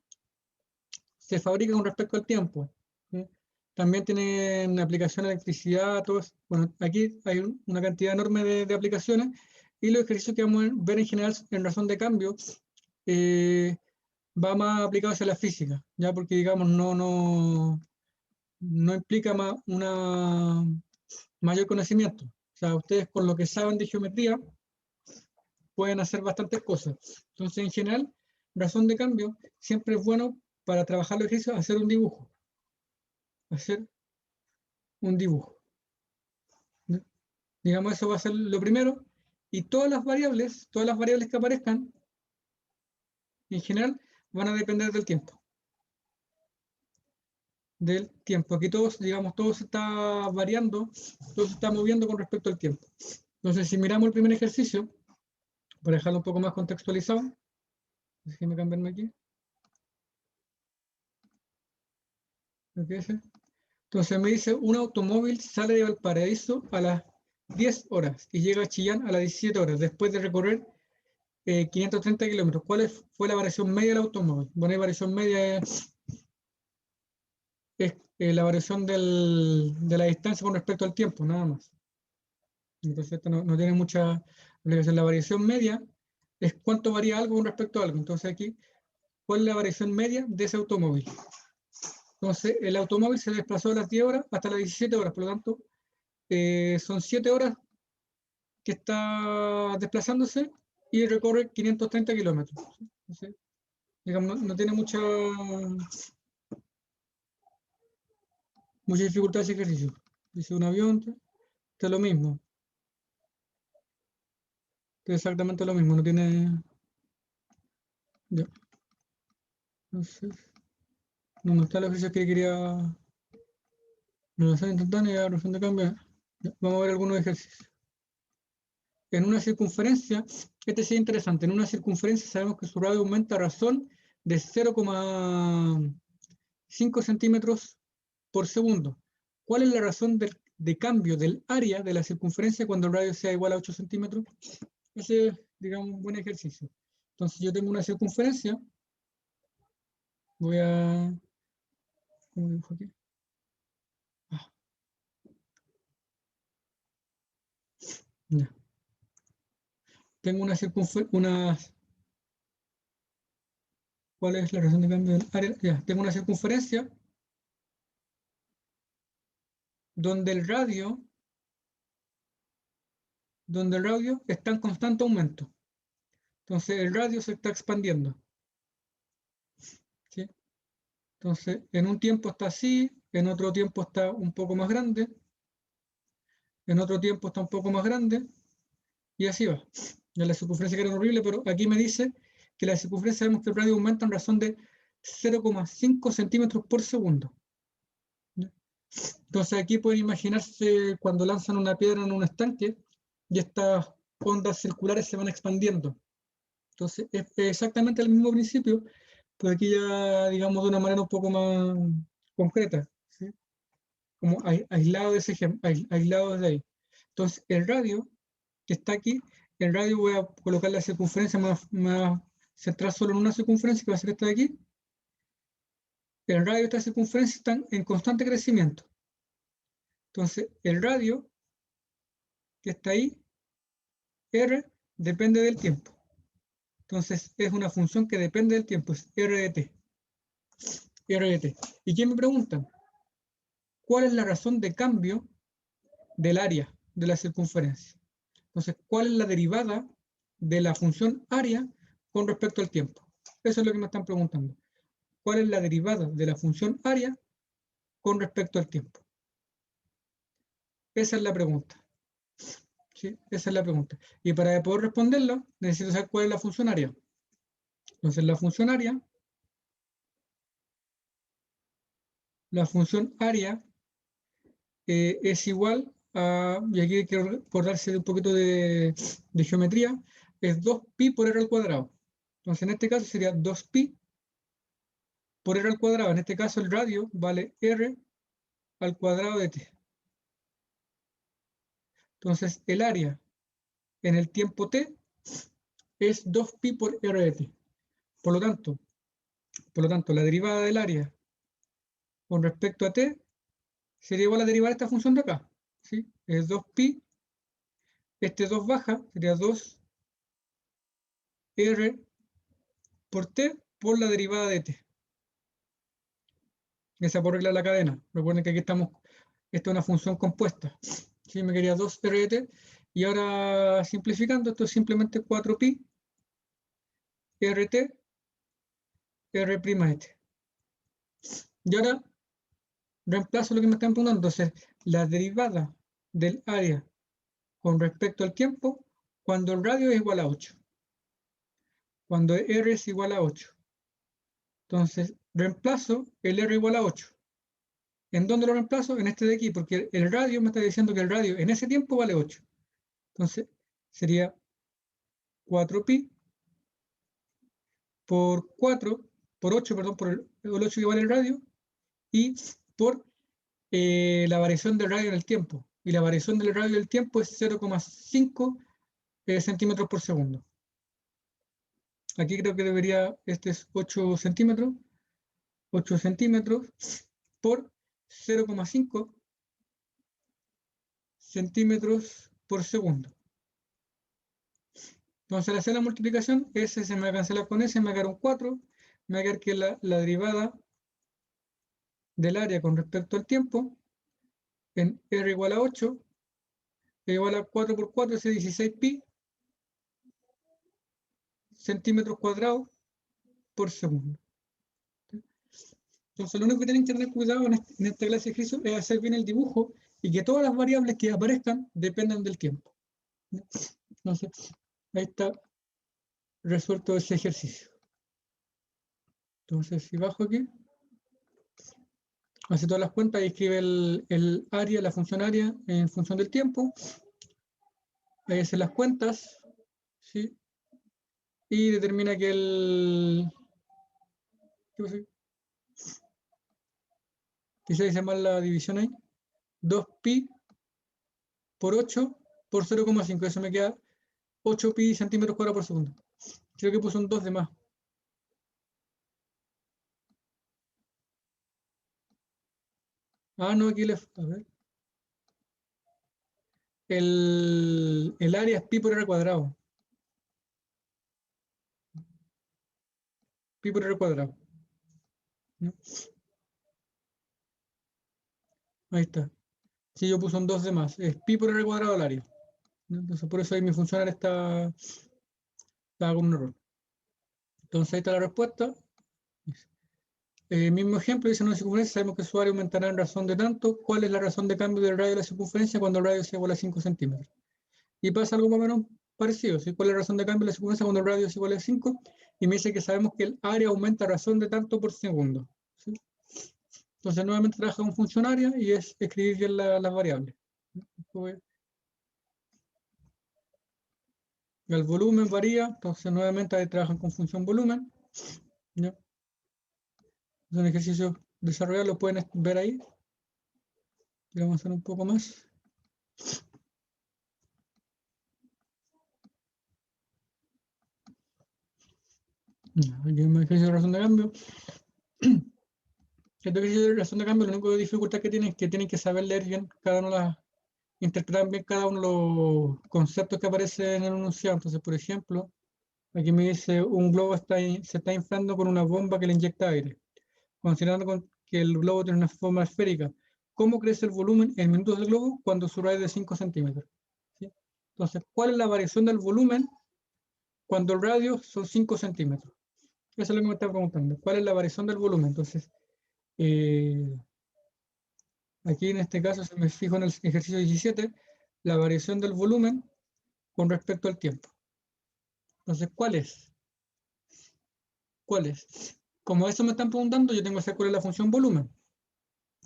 se fabrica con respecto al tiempo? ¿Sí? También tienen aplicación de electricidad, todo eso. Bueno, aquí hay una cantidad enorme de aplicaciones y los ejercicios que vamos a ver en general en razón de cambio va más aplicado hacia la física, ya porque digamos no implica una mayor conocimiento. O sea, ustedes con lo que saben de geometría pueden hacer bastantes cosas. Entonces, en general, razón de cambio siempre es bueno para trabajar los ejercicios hacer un dibujo. Hacer un dibujo. ¿No? Digamos, eso va a ser lo primero. Y todas las variables que aparezcan, en general, van a depender del tiempo. Aquí todos, digamos, todo se está variando, todo se está moviendo con respecto al tiempo. Entonces, si miramos el primer ejercicio, para dejarlo un poco más contextualizado, déjenme cambiarme aquí. Entonces me dice, un automóvil sale de Valparaíso a las 10 horas y llega a Chillán a las 17 horas, después de recorrer 530 kilómetros. ¿Cuál fue la variación media del automóvil? Bueno, la variación media es la variación de la distancia con respecto al tiempo, nada más. Entonces esto no tiene mucha obligación. La variación media es cuánto varía algo con respecto a algo. Entonces aquí, ¿cuál es la variación media de ese automóvil? Entonces el automóvil se desplazó a las 10 horas hasta las 17 horas, por lo tanto, son 7 horas que está desplazándose y recorre 530 kilómetros. Entonces, digamos, no tiene mucha dificultad ese ejercicio. Dice un avión, es lo mismo. Es exactamente lo mismo, no tiene... Ya. Entonces, no está el ejercicio que quería... Relación instantánea, relación de cambio. Ya, vamos a ver algunos ejercicios. En una circunferencia, este sería interesante, en una circunferencia sabemos que su radio aumenta a razón de 0,5 centímetros por segundo. ¿Cuál es la razón de cambio del área de la circunferencia cuando el radio sea igual a 8 centímetros? Ese es, digamos, un buen ejercicio. Entonces yo tengo una circunferencia, voy a... ¿Cómo dibujo aquí? Ya. Tengo una circunferencia, ¿cuál es la razón de cambio del área? Ya, tengo una circunferencia donde el radio está en constante aumento. Entonces el radio se está expandiendo. ¿Sí? Entonces en un tiempo está así, en otro tiempo está un poco más grande, en otro tiempo está un poco más grande, y así va. Ya la circunferencia que era horrible, pero aquí me dice que la circunferencia sabemos que el radio aumenta en razón de 0,5 centímetros por segundo. ¿Ya? Entonces aquí pueden imaginarse cuando lanzan una piedra en un estanque y estas ondas circulares se van expandiendo. Entonces es exactamente el mismo principio, pero aquí ya digamos de una manera un poco más concreta, ¿sí? Como aislado de ese ejemplo, aislado de ahí. Entonces el radio que está aquí el radio voy a colocar la circunferencia, me voy a centrar solo en una circunferencia que va a ser esta de aquí. El radio y esta circunferencia están en constante crecimiento. Entonces, el radio que está ahí, R, depende del tiempo. Entonces, es una función que depende del tiempo, es R de t. R de t. ¿Y quién me pregunta? ¿Cuál es la razón de cambio del área de la circunferencia? Entonces, ¿cuál es la derivada de la función área con respecto al tiempo? Eso es lo que me están preguntando. ¿Cuál es la derivada de la función área con respecto al tiempo? Esa es la pregunta. ¿Sí? Esa es la pregunta. Y para poder responderla, necesito saber cuál es la función área. Entonces, la función área es igual a, y aquí hay que acordarse de un poquito de geometría, es 2pi por r al cuadrado. Entonces, en este caso sería 2pi por r al cuadrado. En este caso, el radio vale r al cuadrado de t. Entonces, el área en el tiempo t es 2pi por r de t. Por lo tanto, la derivada del área con respecto a t sería igual a derivar esta función de acá. ¿Sí? Es 2pi, este 2 baja, sería 2r por t por la derivada de t. Esa por regla de la cadena. Recuerden que aquí estamos, esta es una función compuesta. ¿Sí? Me quería 2r de t. Y ahora simplificando, esto es simplemente 4pi rt r' de t. Y ahora reemplazo lo que me están preguntando. Entonces, la derivada del área con respecto al tiempo cuando el radio es igual a 8. Cuando r es igual a 8. Entonces, reemplazo el r igual a 8. ¿En dónde lo reemplazo? En este de aquí, porque el radio me está diciendo que el radio en ese tiempo vale 8. Entonces, sería 4pi por 4, por 8, perdón, por el 8 que vale el radio, y por la variación del radio en el tiempo. Y la variación del radio del tiempo es 0,5 centímetros por segundo. Aquí creo que debería, este es 8 centímetros, 8 centímetros por 0,5 centímetros por segundo. Entonces, al hacer la multiplicación, S se me va a cancelar con S, me va a quedar un 4, me va a quedar que la derivada del área con respecto al tiempo en R igual a 8, igual a 4 por 4, es 16pi centímetros cuadrados por segundo. Entonces, lo único que tienen que tener cuidado en esta clase de ejercicio es hacer bien el dibujo y que todas las variables que aparezcan dependan del tiempo. Entonces, ahí está resuelto ese ejercicio. Entonces, si bajo aquí, hace todas las cuentas y escribe el área, la función área en función del tiempo. Ahí hace las cuentas, ¿sí? Y determina que ¿qué pasa? Quizá dice mal la división ahí. 2pi por 8 por 0,5. Eso me queda 8pi centímetros cuadrados por segundo. Creo que puse un 2 de más. Ah, no, aquí le... A ver. El área es pi por r cuadrado. Pi por r cuadrado. ¿No? Ahí está. Si yo puse un 2 de más, es pi por r cuadrado al área. ¿No? Entonces, por eso ahí mi funcional está con un error. Entonces, ahí está la respuesta. Mismo ejemplo, dice una circunferencia, sabemos que su área aumentará en razón de tanto. ¿Cuál es la razón de cambio del radio de la circunferencia cuando el radio sea igual a 5 centímetros? Y pasa algo más o menos parecido. ¿Sí? ¿Cuál es la razón de cambio de la circunferencia cuando el radio es igual a 5? Y me dice que sabemos que el área aumenta a razón de tanto por segundo. ¿Sí? Entonces, nuevamente trabaja con función área y es escribir bien las variables. El volumen varía, entonces nuevamente ahí trabajan con función volumen. ¿Ya? Es un ejercicio desarrollado, lo pueden ver ahí. Vamos a hacer un poco más. Aquí un ejercicio de razón de cambio. Este ejercicio de razón de cambio, la única dificultad que tiene es que tienen que saber leer bien cada uno de las, interpretar bien cada uno de los conceptos que aparecen en el enunciado. Entonces, por ejemplo, aquí me dice un globo se está inflando con una bomba que le inyecta aire. Considerando que el globo tiene una forma esférica, ¿cómo crece el volumen en minutos del globo cuando su radio es de 5 centímetros? ¿Sí? Entonces, ¿cuál es la variación del volumen cuando el radio son 5 centímetros? Eso es lo que me está preguntando. ¿Cuál es la variación del volumen? Entonces, eh, aquí en este caso, si me fijo en el ejercicio 17, la variación del volumen con respecto al tiempo. Entonces, ¿cuál es? ¿Cuál es? Como eso me están preguntando, yo tengo que saber cuál es la función volumen.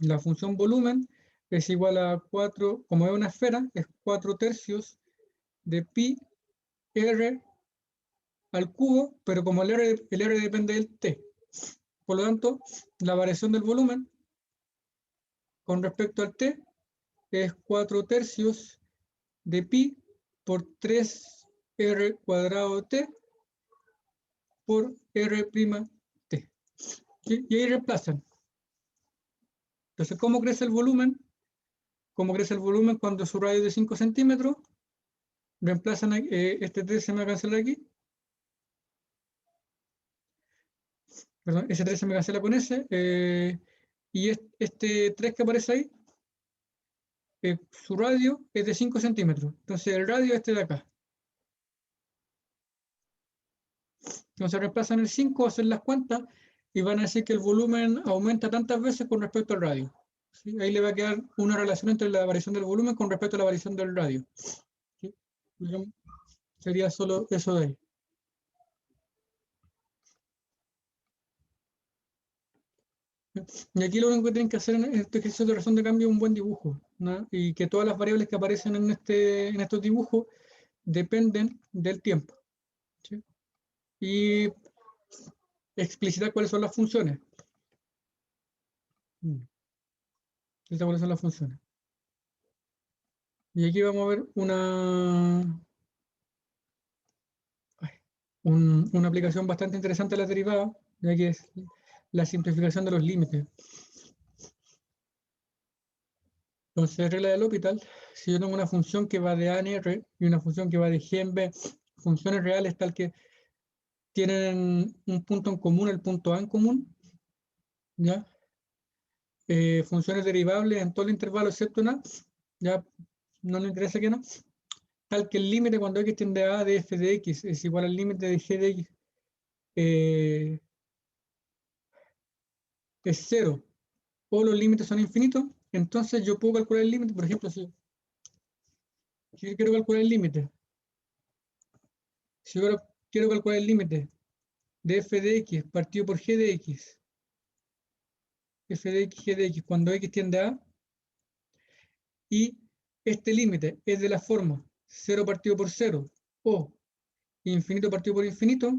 La función volumen es igual a 4, como es una esfera, es 4 tercios de pi r al cubo, pero como el r depende del t. Por lo tanto, la variación del volumen con respecto al t es 4 tercios de pi por 3r cuadrado de t por r' t. Y ahí reemplazan. Entonces, ¿cómo crece el volumen? ¿Cómo crece el volumen cuando su radio es de 5 centímetros? Reemplazan este t se me va a cancelar aquí. Perdón, ese 3 se me cancela con ese. Y este 3 que aparece ahí, su radio es de 5 centímetros. Entonces el radio es este de acá. Entonces reemplazan el 5, hacen las cuentas y van a decir que el volumen aumenta tantas veces con respecto al radio. ¿Sí? Ahí le va a quedar una relación entre la variación del volumen con respecto a la variación del radio. ¿Sí? Sería solo eso de ahí. Y aquí lo único que tienen que hacer en este ejercicio de razón de cambio es un buen dibujo, ¿no? Y que todas las variables que aparecen en estos dibujos dependen del tiempo. ¿Sí? Y explicitar cuáles son las funciones. Explicitar cuáles son las funciones. Y aquí vamos a ver una aplicación bastante interesante de la derivada, ya que es la simplificación de los límites. Entonces, regla del L'Hopital, si yo tengo una función que va de A en R y una función que va de G en B, funciones reales tal que tienen un punto en común, el punto A en común, ¿ya? Funciones derivables en todo el intervalo excepto en A, ya no le interesa que no, tal que el límite cuando x tiende a de f de x es igual al límite de g de x es cero, o los límites son infinitos, entonces yo puedo calcular el límite. Por ejemplo, si yo quiero calcular el límite, si yo quiero calcular el límite de f de x partido por g de x, f de x, g de x, cuando x tiende a, y este límite es de la forma 0 partido por 0 o infinito partido por infinito,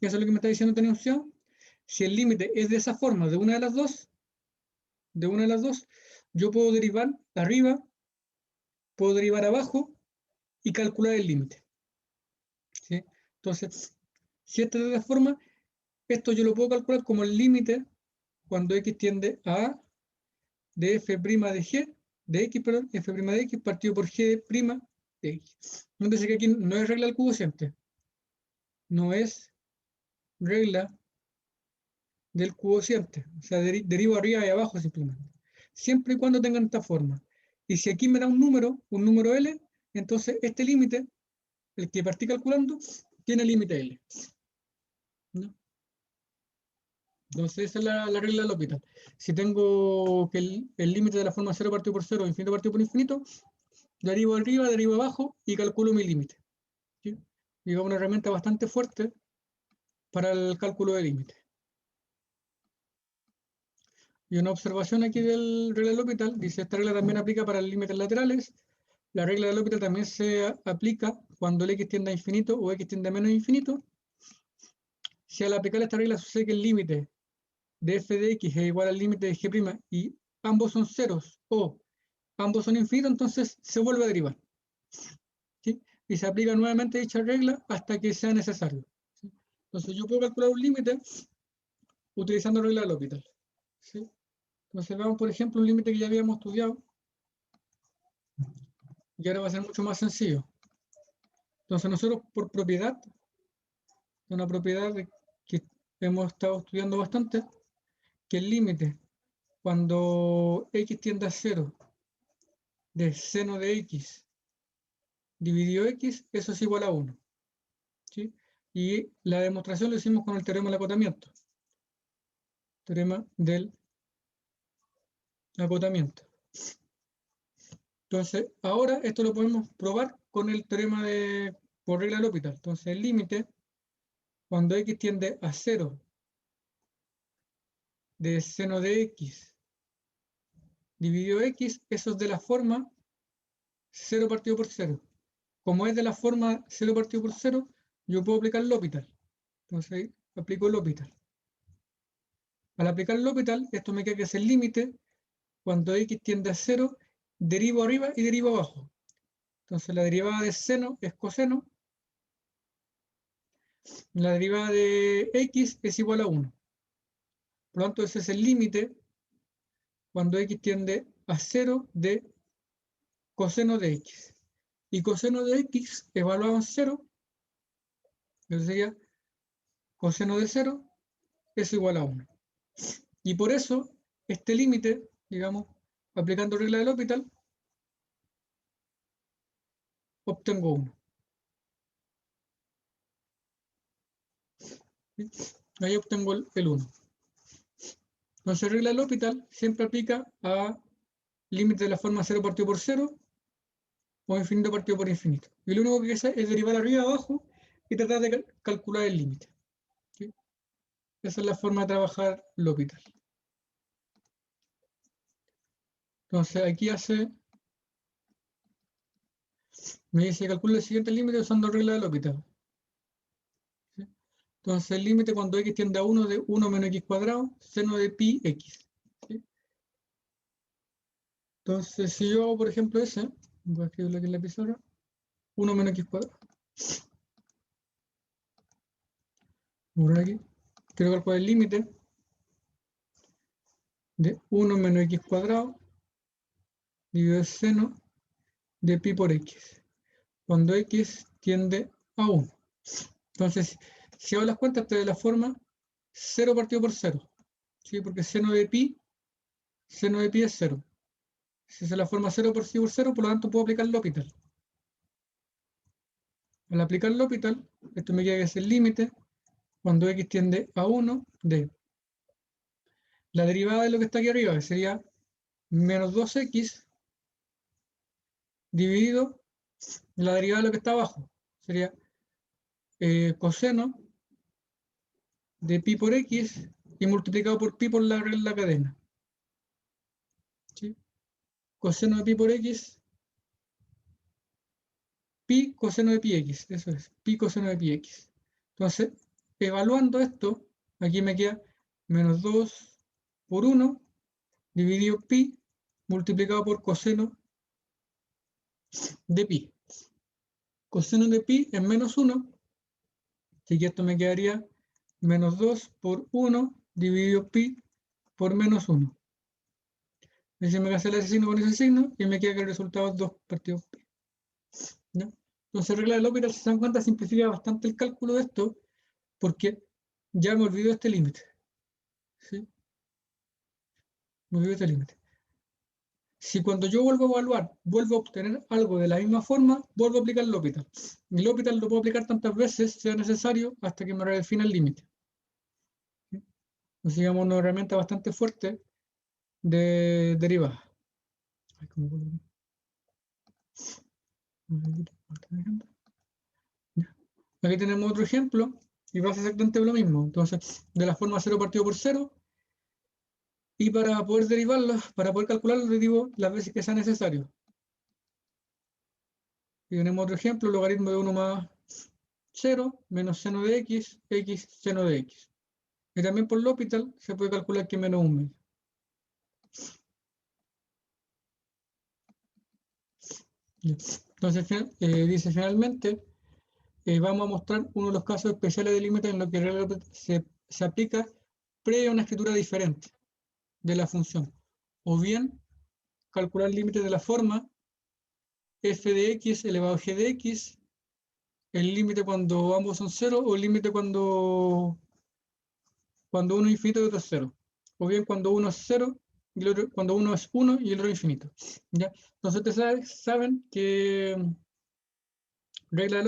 y eso es lo que me está diciendo esta enunciado. Si el límite es de esa forma, de una de las dos, yo puedo derivar arriba, puedo derivar abajo y calcular el límite. ¿Sí? Entonces, si esta es de esta forma, esto yo lo puedo calcular como el límite cuando x tiende a A de f' de g, de x, perdón, f' de x partido por g' de x. Entonces que aquí no es regla del cubo siempre, no es regla del cociente, o sea, derivo arriba y abajo simplemente, siempre y cuando tengan esta forma. Y si aquí me da un número L, entonces este límite, el que partí calculando, tiene límite L, ¿no? Entonces esa es la regla del L'Hopital. Si tengo que el límite de la forma 0 partido por 0, infinito partido por infinito, derivo arriba, derivo abajo y calculo mi límite. ¿Sí? Y es una herramienta bastante fuerte para el cálculo de límite. Y una observación aquí del regla del L'Hopital, dice, esta regla también aplica para los límites laterales. La regla del L'Hopital también se aplica cuando el x tiende a infinito o x tiende a menos infinito. Si al aplicar esta regla sucede que el límite de f de x es igual al límite de g' y ambos son ceros o ambos son infinitos, entonces se vuelve a derivar. ¿Sí? Y se aplica nuevamente dicha regla hasta que sea necesario. ¿Sí? Entonces yo puedo calcular un límite utilizando regla de L'Hopital, ¿sí? Entonces veamos, por ejemplo, un límite que ya habíamos estudiado y ahora va a ser mucho más sencillo. Entonces nosotros por propiedad, una propiedad que hemos estado estudiando bastante, que el límite cuando x tiende a 0 de seno de x dividido x, eso es igual a 1. ¿Sí? Y la demostración lo hicimos con el teorema del acotamiento. Teorema del acotamiento. Entonces, ahora esto lo podemos probar con el teorema por regla de L'Hopital. Entonces, el límite, cuando x tiende a 0 de seno de x dividido x, eso es de la forma 0 partido por 0. Como es de la forma 0 partido por 0, yo puedo aplicar L'Hopital. Entonces, ahí aplico L'Hopital. Al aplicar L'Hopital, esto me queda que es el límite cuando x tiende a 0, derivo arriba y derivo abajo. Entonces la derivada de seno es coseno, la derivada de x es igual a 1. Por lo tanto, ese es el límite cuando x tiende a 0 de coseno de x. Y coseno de x evaluado en 0, eso sería coseno de 0 es igual a 1. Y por eso, este límite, digamos, aplicando regla del L'Hopital, obtengo 1. ¿Sí? Ahí obtengo el 1. Entonces, regla del L'Hopital siempre aplica a límite de la forma 0 partido por 0 o infinito partido por infinito. Y lo único que hace es derivar arriba y abajo y tratar de calcular el límite. ¿Sí? Esa es la forma de trabajar L'Hopital. Entonces, aquí me dice calcula el siguiente límite usando regla de L'Hopital. ¿Sí? Entonces, el límite cuando x tiende a 1 de 1 menos x cuadrado, seno de pi x. ¿Sí? Entonces, si yo hago, por ejemplo, ese, voy a escribirlo aquí en la pizarra, 1 menos x cuadrado. Por aquí, quiero calcular el límite de 1 menos x cuadrado dividido el seno de pi por x, cuando x tiende a 1. Entonces, si hago las cuentas, te da la forma 0 partido por 0, ¿sí? Porque seno de pi es 0. Si es la forma 0 partido por 0, por lo tanto puedo aplicar L'Hopital. Al aplicar L'Hopital, esto me queda que es el límite cuando x tiende a 1 de la derivada de lo que está aquí arriba, que sería menos 2x dividido la derivada de lo que está abajo. Sería coseno de pi por x y multiplicado por pi por la cadena. ¿Sí? Coseno de pi por x, pi coseno de pi x, eso es, pi coseno de pi x. Entonces, evaluando esto, aquí me queda menos 2 por 1 dividido pi multiplicado por coseno de pi. Coseno de pi es menos 1, así que esto me quedaría menos 2 por 1 dividido pi por menos 1. Y si me cancela ese signo con ese signo, y me queda que el resultado es 2 partido pi. ¿No? Entonces, regla de L'Hopital, si se dan cuenta, simplifica bastante el cálculo de esto, porque ya me olvido este límite. ¿Sí? Me olvido este límite. Si cuando yo vuelvo a evaluar, vuelvo a obtener algo de la misma forma, vuelvo a aplicar L'Hopital. Y L'Hopital lo puedo aplicar tantas veces sea necesario hasta que me redefina el límite. ¿Sí? Entonces, digamos, una herramienta bastante fuerte de derivada. Aquí tenemos otro ejemplo y pasa exactamente lo mismo. Entonces, de la forma 0 partido por 0, y para poder derivarlo, para poder calcularlo, derivo las veces que sea necesario. Y tenemos otro ejemplo, logaritmo de 1 más 0 menos seno de x, x seno de x. Y también por L'Hopital se puede calcular que menos 1 medio. Entonces, dice finalmente, vamos a mostrar uno de los casos especiales de límite en lo que se aplica previa a una escritura diferente de la función. O bien, calcular límites de la forma f de x elevado a g de x, el límite cuando ambos son cero, o el límite cuando uno es infinito y otro es cero. O bien cuando uno es cero, y el otro, cuando uno es 1 y el otro es infinito. ¿Ya? Entonces ustedes saben que regla del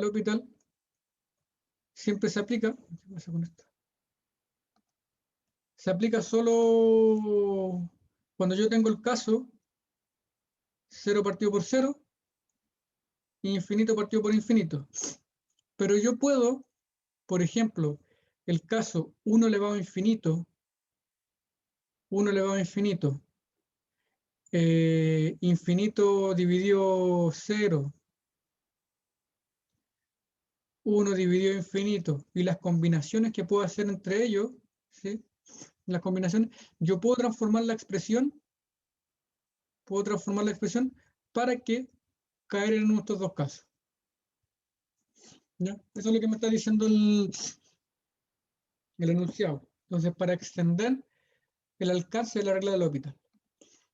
L'Hopital siempre se aplica. ¿Qué pasa con esto? Se aplica solo cuando yo tengo el caso 0 partido por 0 e infinito partido por infinito. Pero yo puedo, por ejemplo, el caso 1 elevado a infinito, 1 elevado a infinito, infinito dividido 0, 1 dividido infinito, y las combinaciones que puedo hacer entre ellos, ¿sí? Las combinaciones, yo puedo transformar la expresión para que caer en estos dos casos. ¿Ya? Eso es lo que me está diciendo el enunciado. Entonces, para extender el alcance de la regla del L'Hopital.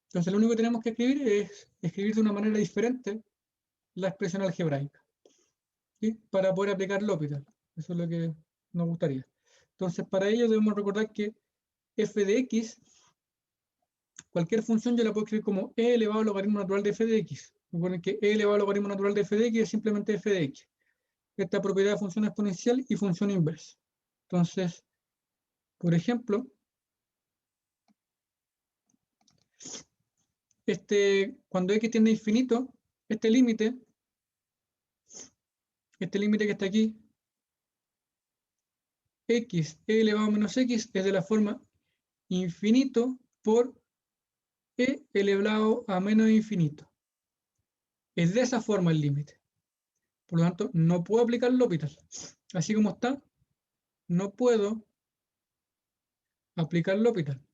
Entonces, lo único que tenemos que escribir es escribir de una manera diferente la expresión algebraica, ¿sí? Para poder aplicar L'Hopital. Eso es lo que nos gustaría. Entonces, para ello debemos recordar que f de x, cualquier función yo la puedo escribir como e elevado al logaritmo natural de f de x. Recuerden que e elevado al logaritmo natural de f de x es simplemente f de x. Esta propiedad de función exponencial y función inversa. Entonces, por ejemplo, cuando x tiende a infinito, este límite que está aquí, x e elevado a menos x, es de la forma infinito por e elevado a menos infinito. Es de esa forma el límite. Por lo tanto, no puedo aplicar L'Hopital. Así como está, no puedo aplicar L'Hopital.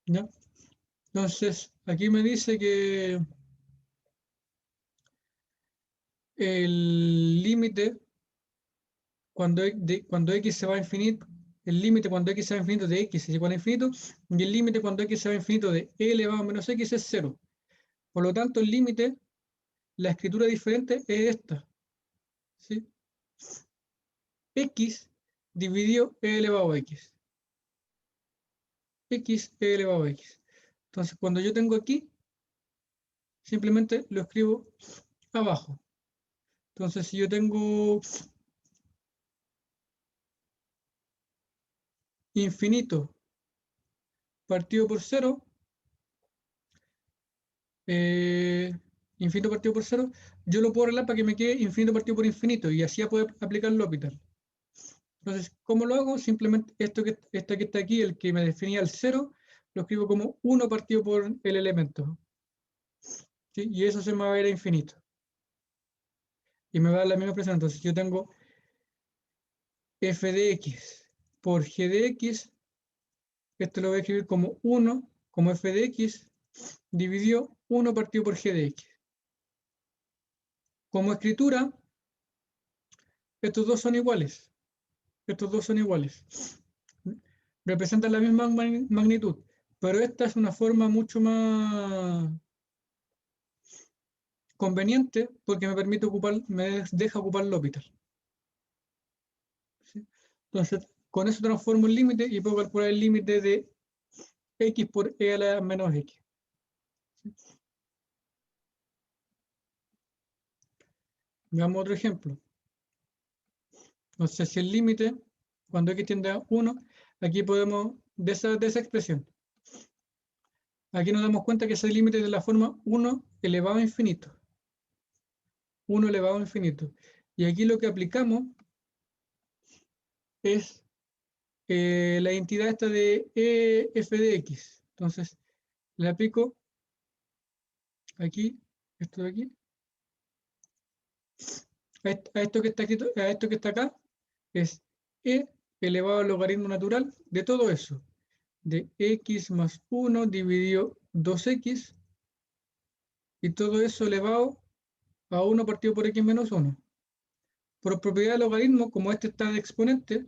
¿Ya? Entonces, aquí me dice que el límite cuando x se va a infinito, el límite cuando x se va a infinito de x es igual a infinito, y el límite cuando x se va a infinito de e elevado a menos x es 0. Por lo tanto, el límite, la escritura diferente es esta, ¿sí? X dividido e elevado a x. X e elevado a x. Entonces, cuando yo tengo aquí, simplemente lo escribo abajo. Entonces, si yo tengo infinito partido por 0, infinito partido por 0, yo lo puedo arreglar para que me quede infinito partido por infinito y así poder aplicar L'Hopital. Entonces, ¿cómo lo hago? Simplemente esto que está aquí, el que me definía el 0, lo escribo como 1 partido por el elemento. ¿Sí? Y eso se me va a ir a infinito. Y me va a dar la misma expresión. Entonces, yo tengo f de x por g de x, esto lo voy a escribir como 1, como f de x, dividido 1 partido por g de x. Como escritura, estos dos son iguales. Estos dos son iguales. Representan la misma magnitud, pero esta es una forma mucho más conveniente porque me permite ocupar, me deja ocupar L'Hopital. ¿Sí? Entonces, con eso transformo el límite y puedo calcular el límite de x por e a la menos x. ¿Sí? Veamos otro ejemplo. Entonces, si el límite, cuando x tiende a 1, aquí podemos, de esa expresión, aquí nos damos cuenta que ese límite es de la forma 1 elevado a infinito. 1 elevado a infinito. Y aquí lo que aplicamos es la identidad esta de f de x. Entonces, le aplico aquí, esto de aquí, a esto que está escrito, a esto que está acá, es e elevado al logaritmo natural de todo eso. de x más 1 dividido 2x, y todo eso elevado a 1 partido por x menos 1. Por propiedad del logaritmo, como este está de exponente,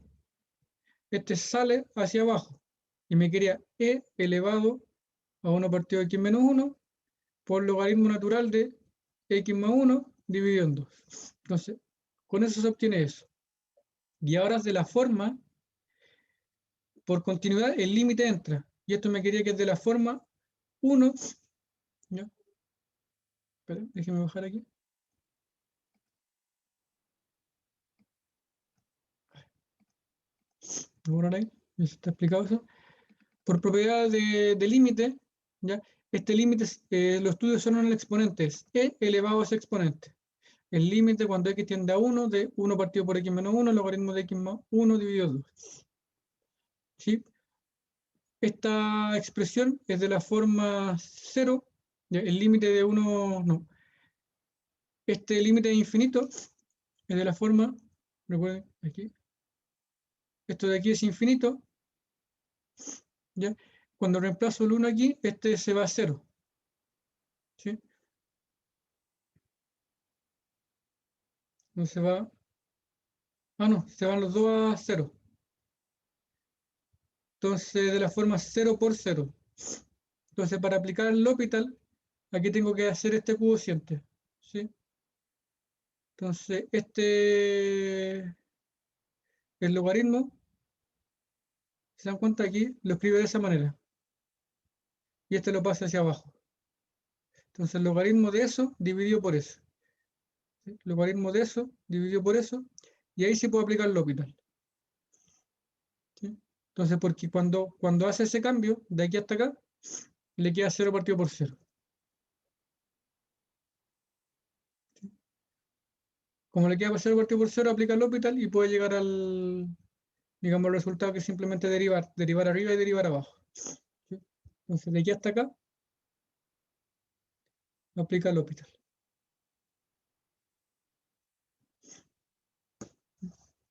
este sale hacia abajo y me quedaría e elevado a 1 partido de x menos 1 por logaritmo natural de x más 1 dividido en 2. Entonces, con eso se obtiene eso. Y ahora de la forma, por continuidad, el límite entra. Y esto me quería que es de la forma 1. ¿Ya? Espera, déjeme bajar aquí. Ahora ahí, ya se está explicado eso. Por propiedad de límite, ¿ya? Este límite, los estudios son en el exponente, es e elevado a ese exponente. El límite cuando x tiende a 1 de 1 partido por x menos 1, logaritmo de x más 1 dividido 2. ¿Sí? Esta expresión es de la forma 0, ¿ya? El límite de 1, no. Este límite de infinito es de la forma, recuerden, aquí. Esto de aquí es infinito, ¿ya? Cuando reemplazo el 1 aquí, este se va a 0. ¿Sí? No se va. Ah, no, se van los dos a 0. Entonces, de la forma 0 por 0. Entonces, para aplicar el L'Hopital, aquí tengo que hacer este cociente. ¿Sí? Entonces, el logaritmo, se dan cuenta aquí, lo escribe de esa manera. Y este lo pasa hacia abajo. Entonces, el logaritmo de eso dividido por eso. ¿Sí? Logaritmo de eso dividido por eso. Y ahí sí puedo aplicar el L'Hopital. ¿Sí? Entonces, porque cuando hace ese cambio, de aquí hasta acá, le queda 0 partido por 0. ¿Sí? Como le queda 0 partido por 0, aplica el L'Hopital y puede llegar al, digamos, el resultado que es simplemente derivar arriba y derivar abajo. ¿Sí? Entonces, de aquí hasta acá, aplica el L'Hopital.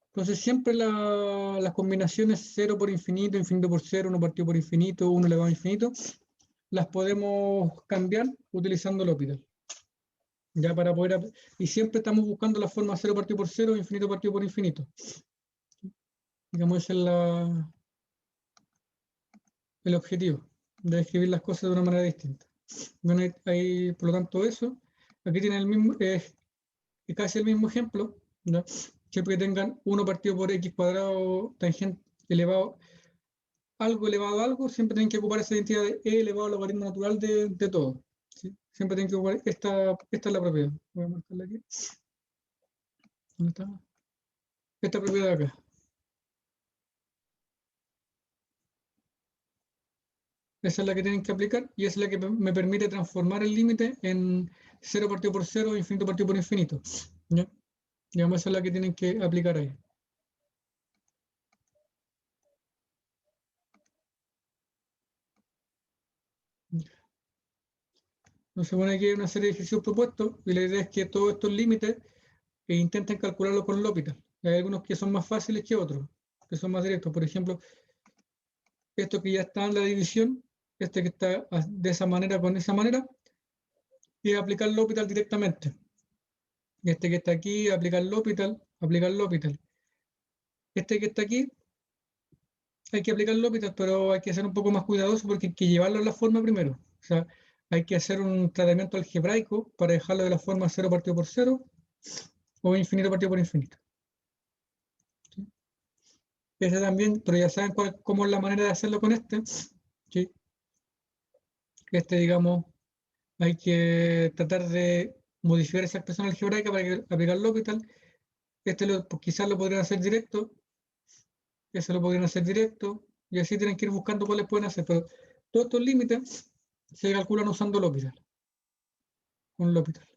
Entonces, siempre las combinaciones 0 por infinito, infinito por 0, 1 partido por infinito, 1 elevado a infinito, las podemos cambiar utilizando el L'Hopital. Ya para poder, y siempre estamos buscando la forma 0 partido por 0, infinito partido por infinito. Digamos, ese es el objetivo, de escribir las cosas de una manera distinta. Bueno, ahí, por lo tanto, eso. Aquí tienen el mismo, es casi el mismo ejemplo, ¿no? Siempre que tengan 1 partido por x cuadrado tangente elevado, algo elevado a algo, siempre tienen que ocupar esa identidad de e elevado al logaritmo natural de todo. ¿Sí? Siempre tienen que ocupar, esta es la propiedad. Voy a marcarla aquí. ¿Dónde está? Esta propiedad de acá. Esa es la que tienen que aplicar y esa es la que me permite transformar el límite en 0 partido por 0, infinito partido por infinito. ¿Ya? Digamos, esa es la que tienen que aplicar ahí. Entonces, bueno, aquí hay una serie de ejercicios propuestos y la idea es que todos estos límites intenten calcularlo con L'Hopital. Hay algunos que son más fáciles que otros, que son más directos. Por ejemplo, esto que ya está en la división, este que está de esa manera con esa manera, y aplicar L'Hopital directamente. Este que está aquí, aplicar L'Hopital, aplicar L'Hopital. Este que está aquí, hay que aplicar L'Hopital, pero hay que ser un poco más cuidadoso porque hay que llevarlo a la forma primero. O sea, hay que hacer un tratamiento algebraico para dejarlo de la forma 0 partido por 0 o infinito partido por infinito. ¿Sí? Ese también, pero ya saben cómo es la manera de hacerlo con este. ¿Sí? Este, digamos, hay que tratar de modificar esa expresión algebraica para aplicar L'Hopital. Este quizás lo podrían hacer directo, ese lo podrían hacer directo, y así tienen que ir buscando cuáles pueden hacer. Pero todos estos límites se calculan usando L'Hopital, con L'Hopital.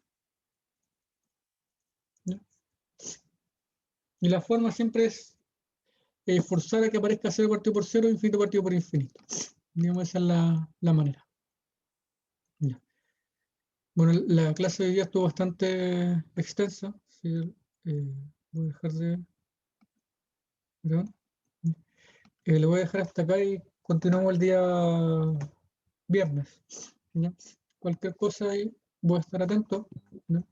¿Ya? Y la forma siempre es forzar a que aparezca 0 partido por 0, infinito partido por infinito. Digamos, esa es la manera. ¿Ya? Bueno, la clase de hoy día estuvo bastante extensa. ¿Sí? Voy a dejar de... ¿Perdón? Le voy a dejar hasta acá y continuamos el día viernes. ¿Ya? Cualquier cosa ahí, voy a estar atento. ¿no?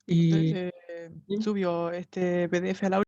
Y Entonces, subió este PDF a la